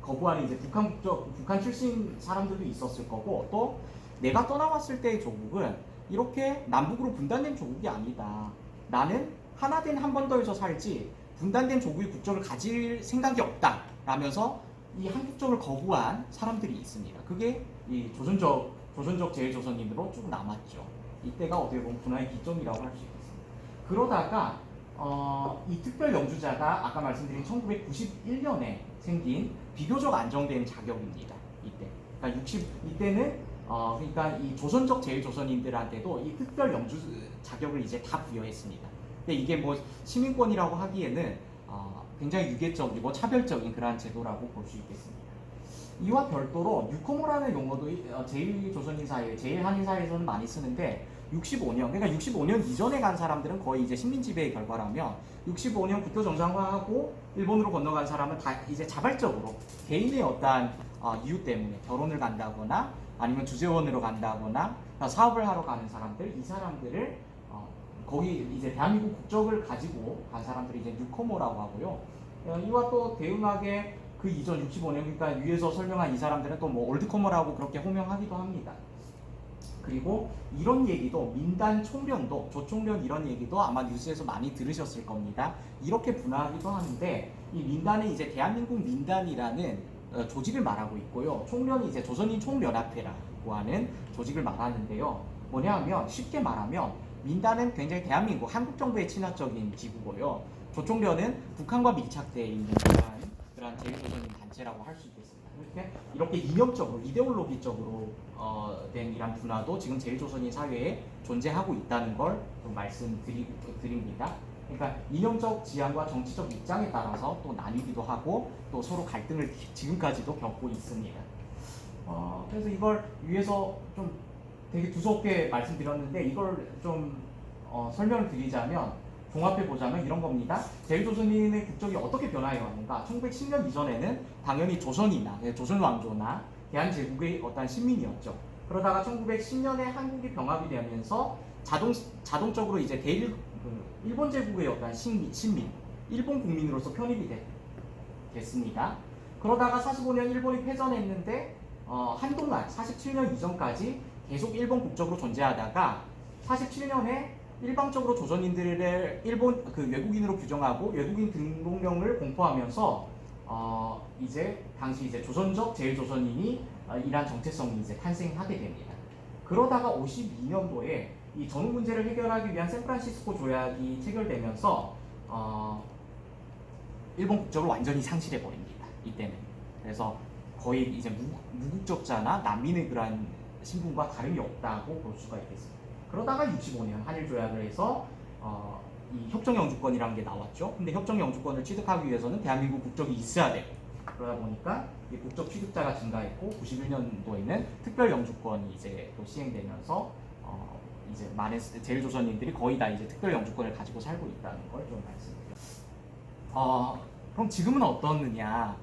거부하는 이제 북한 출신 사람들도 있었을 거고, 또 내가 떠나왔을 때의 조국은 이렇게 남북으로 분단된 조국이 아니다. 나는 하나된 한반도에서 살지 분단된 조국의 국적을 가질 생각이 없다. 라면서 이 한국적을 거부한 사람들이 있습니다. 그게 이 조선족 제일조선인으로 쭉 남았죠. 이때가 어떻게 보면 분화의 기점이라고 할 수 있겠습니다. 그러다가 이 특별 영주자가 아까 말씀드린 1991년에 생긴 비교적 안정된 자격입니다. 그러니까 이때는 그러니까 이 조선족 제일조선인들한테도 이 특별 영주 자격을 이제 다 부여했습니다. 근데 이게 뭐 시민권이라고 하기에는 굉장히 유계적이고 차별적인 그러한 제도라고 볼 수 있겠습니다. 이와 별도로 유코모라는 용어도 제일조선인 사회, 제일한인 사회에서는 많이 쓰는데 65년, 그러니까 65년 이전에 간 사람들은 거의 이제 식민지배의 결과라면 65년 국교 정상화하고 일본으로 건너간 사람은 다 이제 자발적으로 개인의 어떠한 이유 때문에 결혼을 간다거나 아니면 주재원으로 간다거나 사업을 하러 가는 사람들, 이 사람들을 거기 이제 대한민국 국적을 가지고 간 사람들이 이제 뉴코모라고 하고요. 이와 또 대응하게 그 이전 65년, 그러니까 위에서 설명한 이 사람들은 또 뭐 올드코모라고 그렇게 호명하기도 합니다. 그리고 이런 얘기도 민단 총련도 조총련 이런 얘기도 아마 뉴스에서 많이 들으셨을 겁니다. 이렇게 분화하기도 하는데 이 민단은 이제 대한민국 민단이라는 조직을 말하고 있고요. 총련이 이제 조선인 총연합회라고 하는 조직을 말하는데요. 뭐냐 하면 쉽게 말하면 민단은 굉장히 대한민국 한국 정부의 친화적인 기구고요. 조총련은 북한과 밀착되어 있는 그러한 제일조선인 단체라고 할 수 있겠습니다. 이렇게 이념적으로 이데올로기적으로 된 이런 분화도 지금 제일조선인 사회에 존재하고 있다는 걸 좀 말씀드립니다. 그러니까 이념적 지향과 정치적 입장에 따라서 또 나뉘기도 하고 또 서로 갈등을 지금까지도 겪고 있습니다. 그래서 이걸 위해서 좀 되게 두껍게 말씀드렸는데 이걸 좀 설명을 드리자면 종합해 보자면 이런 겁니다. 제일조선인의 국적이 어떻게 변화해 왔는가? 1910년 이전에는 당연히 조선이나 조선왕조나 대한제국의 어떤 시민이었죠. 그러다가 1910년에 한국이 병합이 되면서 자동적으로 이제 일본 제국의 어떤 신민, 일본 국민으로서 편입이 됐습니다. 그러다가 45년 일본이 패전했는데 한동안 47년 이전까지 계속 일본 국적으로 존재하다가 47년에 일방적으로 조선인들을 일본 외국인으로 규정하고 외국인 등록령을 공포하면서 이제 당시 이제 조선족 제일조선인이 이러한 정체성이 이제 탄생하게 됩니다. 그러다가 52년도에 이 전후 문제를 해결하기 위한 샌프란시스코 조약이 체결되면서 일본 국적을 완전히 상실해 버립니다. 이때는. 그래서 거의 이제 무국적자나 난민의 그러한 신분과 다름이 없다고 볼 수가 있겠습니다. 그러다가 65년 한일 조약을 해서 이 협정 영주권이라는 게 나왔죠. 근데 협정 영주권을 취득하기 위해서는 대한민국 국적이 있어야 되고 그러다 보니까 이 국적 취득자가 증가했고 91년도에는 특별 영주권이 이제 또 시행되면서 이제 많은 제일조선인들이 거의 다 이제 특별 영주권을 가지고 살고 있다는 걸 좀 말씀드려요. 그럼 지금은 어떻느냐?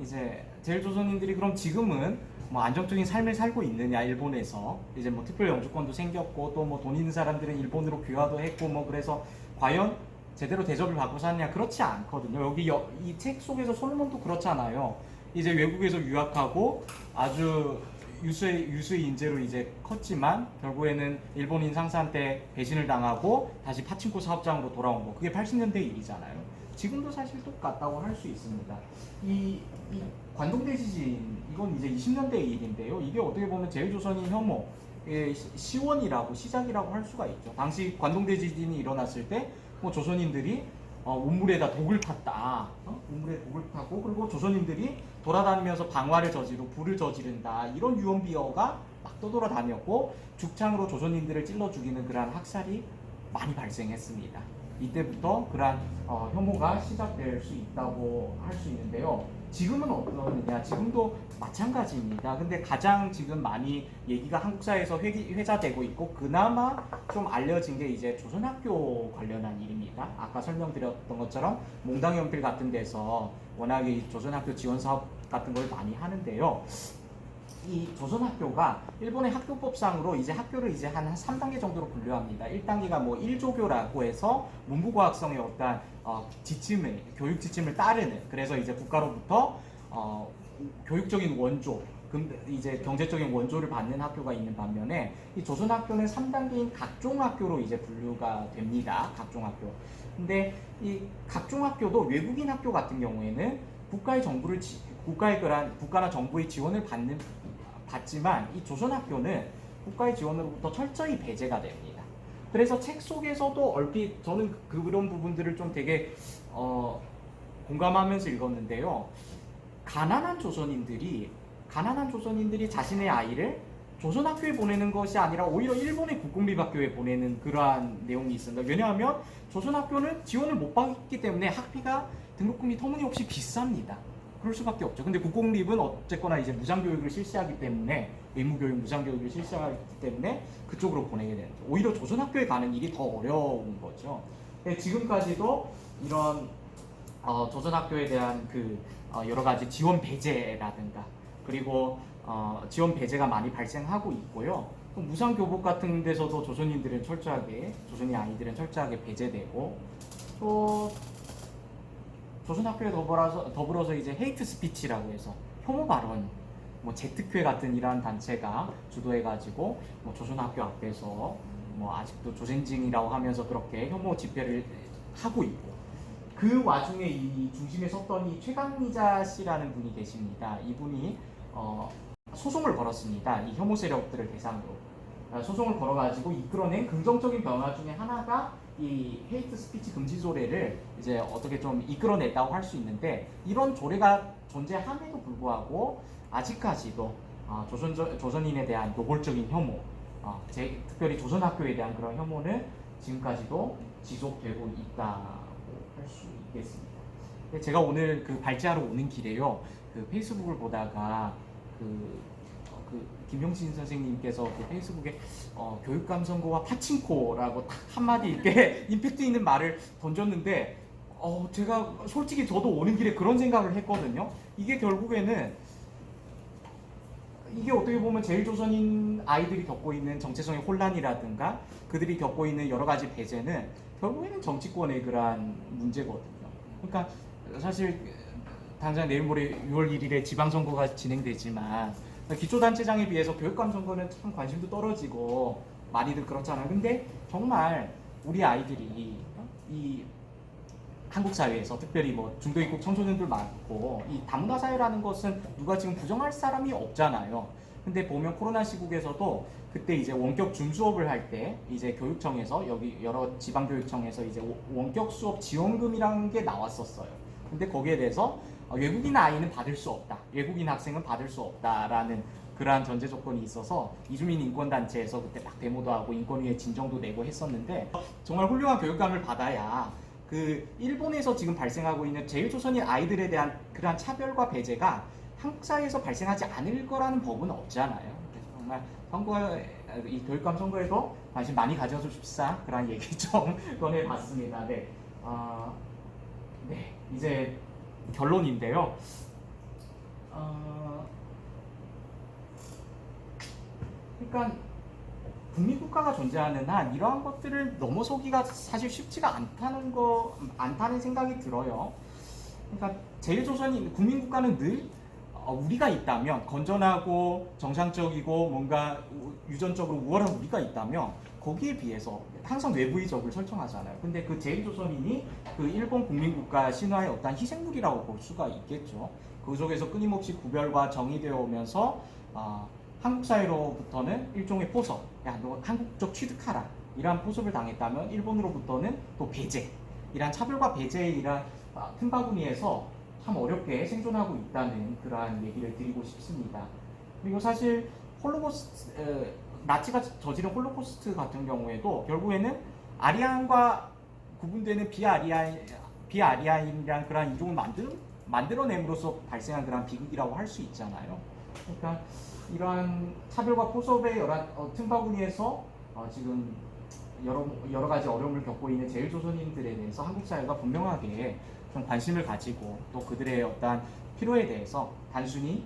이제 제일조선인들이 그럼 지금은 뭐 안정적인 삶을 살고 있느냐? 일본에서 이제 뭐 특별 영주권도 생겼고 또 뭐 돈 있는 사람들은 일본으로 귀화도 했고 뭐 그래서 과연 제대로 대접을 받고 사느냐? 그렇지 않거든요. 여기 이 책 속에서 솔몬도 그렇잖아요. 이제 외국에서 유학하고 아주 유수의 인재로 이제 컸지만 결국에는 일본인 상사한테 배신을 당하고 다시 파친코 사업장으로 돌아온 거. 그게 80년대 일이잖아요. 지금도 사실 똑같다고 할 수 있습니다. 이 관동대 지진 이건 이제 20년대 일인데요. 이게 어떻게 보면 제일조선인 혐오의 시원이라고 시작이라고 할 수가 있죠. 당시 관동대 지진이 일어났을 때 뭐 조선인들이 우물에다 독을 탔다. 우물에 독을 타고 그리고 조선인들이 돌아다니면서 방화를 저지르고 불을 저지른다. 이런 유언비어가 막 떠돌아다녔고 죽창으로 조선인들을 찔러 죽이는 그러한 학살이 많이 발생했습니다. 이때부터 그러한 혐오가 시작될 수 있다고 할 수 있는데요. 지금은 어떠느냐? 지금도 마찬가지입니다. 근데 가장 지금 많이 얘기가 한국 사회에서 회자되고 있고 그나마 좀 알려진 게 이제 조선학교 관련한 일입니다. 아까 설명드렸던 것처럼 몽당연필 같은 데서 워낙에 이 조선학교 지원 사업 같은 걸 많이 하는데요. 이 조선학교가 일본의 학교법상으로 이제 학교를 이제 한 3단계 정도로 분류합니다. 1단계가 뭐 1조교라고 해서 문부과학성의 어떤 교육 지침을 따르는, 그래서 이제 국가로부터 교육적인 원조, 이제 경제적인 원조를 받는 학교가 있는 반면에 이 조선학교는 3단계인 각종학교로 이제 분류가 됩니다. 각종학교. 근데 이 각종학교도 외국인 학교 같은 경우에는 국가나 정부의 지원을 받지만 이 조선학교는 국가의 지원으로부터 철저히 배제가 됩니다. 그래서 책 속에서도 얼핏 저는 그런 부분들을 좀 되게 공감하면서 읽었는데요. 가난한 조선인들이 자신의 아이를 조선학교에 보내는 것이 아니라 오히려 일본의 국공립학교에 보내는 그러한 내용이 있습니다. 왜냐하면 조선학교는 지원을 못 받기 때문에 학비가 등록금이 터무니없이 비쌉니다. 그럴 수밖에 없죠. 근데 국공립은 어쨌거나 이제 무상교육을 실시하기 때문에, 의무교육, 무상교육을 실시하기 때문에 그쪽으로 보내게 되는 거죠. 오히려 조선학교에 가는 일이 더 어려운 거죠. 지금까지도 이런 조선학교에 대한 여러 가지 지원 배제라든가 그리고 지원 배제가 많이 발생하고 있고요. 또 무상교복 같은 데서도 조선인 아이들은 철저하게 배제되고, 또 조선학교에 더불어서 이제 헤이트 스피치라고 해서 혐오 발언, 뭐 제특회 같은 이러한 단체가 주도해가지고 뭐 조선학교 앞에서 뭐 아직도 조센징이라고 하면서 그렇게 혐오 집회를 하고 있고, 그 와중에 이 중심에 섰던 이 최강미자 씨라는 분이 계십니다. 이분이 소송을 걸었습니다. 이 혐오 세력들을 대상으로 소송을 걸어가지고 이끌어낸 긍정적인 변화 중에 하나가 이 헤이트 스피치 금지 조례를 이제 어떻게 좀 이끌어냈다고 할 수 있는데, 이런 조례가 존재함에도 불구하고 아직까지도 조선인에 대한 노골적인 혐오, 특별히 조선학교에 대한 그런 혐오는 지금까지도 지속되고 있다고 할 수 있겠습니다. 제가 오늘 발제하러 오는 길에요, 페이스북을 보다가 김용신 선생님께서 페이스북에 교육감 선거와 파친코라고 딱 한마디 이렇게 임팩트 있는 말을 던졌는데, 제가 솔직히 저도 오는 길에 그런 생각을 했거든요. 이게 결국에는 이게 어떻게 보면 제일조선인 아이들이 겪고 있는 정체성의 혼란이라든가 그들이 겪고 있는 여러 가지 배제는 결국에는 정치권의 그러한 문제거든요. 그러니까 사실 당장 내일 모레 6월 1일에 지방선거가 진행되지만 기초단체장에 비해서 교육감 선거는 참 관심도 떨어지고 많이들 그렇잖아요. 근데 정말 우리 아이들이 이 한국 사회에서 특별히 뭐 중도 입국 청소년들 많고, 이 다문화 사회라는 것은 누가 지금 부정할 사람이 없잖아요. 근데 보면 코로나 시국에서도 그때 이제 원격 줌 수업을 할 때 이제 교육청에서, 여기 여러 지방교육청에서 이제 원격 수업 지원금이라는 게 나왔었어요. 근데 거기에 대해서 외국인 아이는 받을 수 없다, 외국인 학생은 받을 수 없다라는 그러한 전제 조건이 있어서 이주민 인권단체에서 그때 막 데모도 하고 인권위에 진정도 내고 했었는데, 정말 훌륭한 교육감을 받아야 일본에서 지금 발생하고 있는 제일조선인 아이들에 대한 그러한 차별과 배제가 한국 사회에서 발생하지 않을 거라는 법은 없잖아요. 그래서 정말 이 교육감 선거에도 관심 많이 가져주십사, 그런 얘기 좀 꺼내봤습니다. 네, 이제 결론인데요. 그러니까 국민국가가 존재하는 한 이러한 것들을 넘어서기가 사실 쉽지가 않다는 생각이 들어요. 그러니까 제일조선인 국민국가는 늘 우리가 있다면, 건전하고 정상적이고 뭔가 유전적으로 우월한 우리가 있다면 거기에 비해서 항상 외부의 적을 설정하잖아요. 근데 그 제1조선인이 그 일본 국민국가 신화의 어떤 희생물이라고 볼 수가 있겠죠. 그 속에서 끊임없이 구별과 정의되어 오면서 한국 사회로부터는 일종의 포섭, 야 너 한국적 취득하라 이러한 포섭을 당했다면 일본으로부터는 또 배제, 이러한 차별과 배제의 이러한 틈바구니에서 참 어렵게 생존하고 있다는 그러한 얘기를 드리고 싶습니다. 그리고 사실 나치가 저지른 홀로코스트 같은 경우에도 결국에는 아리안과 구분되는 비아리아인이란 그런 이종을 만들어냄으로써 발생한 그런 비극이라고 할 수 있잖아요. 그러니까 이러한 차별과 포섭의 여러 틈바구니에서 지금 여러 가지 어려움을 겪고 있는 제1조선인들에 대해서 한국 사회가 분명하게 좀 관심을 가지고 또 그들의 어떤 필요에 대해서 단순히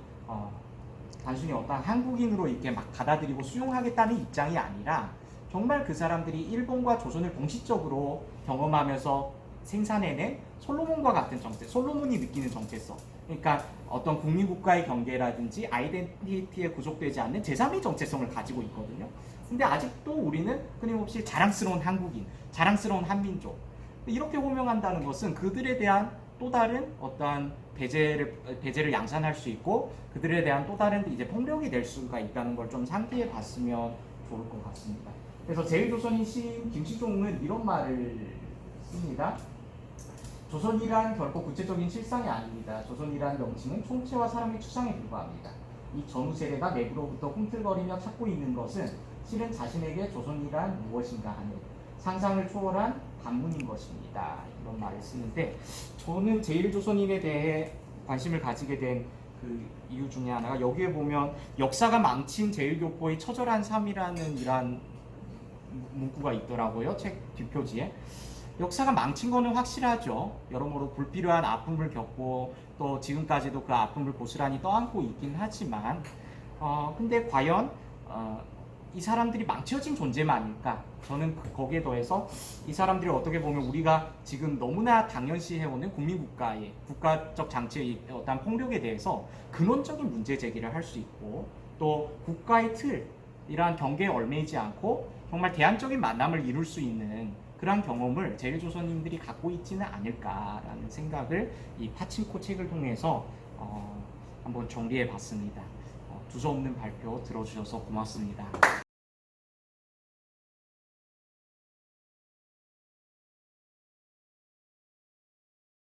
어떤 한국인으로 이렇게 막 받아들이고 수용하겠다는 입장이 아니라 정말 그 사람들이 일본과 조선을 동시적으로 경험하면서 생산해낸 솔로몬과 같은 정체, 솔로몬이 느끼는 정체성. 그러니까 어떤 국민국가의 경계라든지 아이덴티티에 구속되지 않는 제3의 정체성을 가지고 있거든요. 근데 아직도 우리는 끊임없이 자랑스러운 한국인, 자랑스러운 한민족, 이렇게 호명한다는 것은 그들에 대한 또 다른 어떠한 배제를 양산할 수 있고 그들에 대한 또 다른 이제 폭력이 될 수가 있다는 걸 좀 상기해 봤으면 좋을 것 같습니다. 그래서 제1조선인 시인 김시종은 이런 말을 씁니다. 조선이란 결코 구체적인 실상이 아닙니다. 조선이란 명칭은 총체와 사람의 추상에 불과합니다. 이 전후 세대가 내부로부터 꿈틀거리며 찾고 있는 것은 실은 자신에게 조선이란 무엇인가 하는 상상을 초월한 반문인 것입니다. 이런 말을 쓰는데 저는 제1조선인에 대해 관심을 가지게 된 그 이유 중에 하나가 여기에 보면 역사가 망친 제1교포의 처절한 삶이라는 이러한 문구가 있더라고요. 책 뒷표지에. 역사가 망친 거는 확실하죠. 여러모로 불필요한 아픔을 겪고 또 지금까지도 그 아픔을 고스란히 떠안고 있긴 하지만 근데 과연 이 사람들이 망쳐진 존재만일까? 저는 거기에 더해서 이 사람들이 어떻게 보면 우리가 지금 너무나 당연시해오는 국민국가의 국가적 장치의 어떤 폭력에 대해서 근원적인 문제 제기를 할 수 있고 또 국가의 틀, 이러한 경계에 얽매이지 않고 정말 대안적인 만남을 이룰 수 있는 그러한 경험을 제1조선인들이 갖고 있지는 않을까라는 생각을 이 파친코 책을 통해서 한번 정리해 봤습니다. 두서없는 발표 들어주셔서 고맙습니다.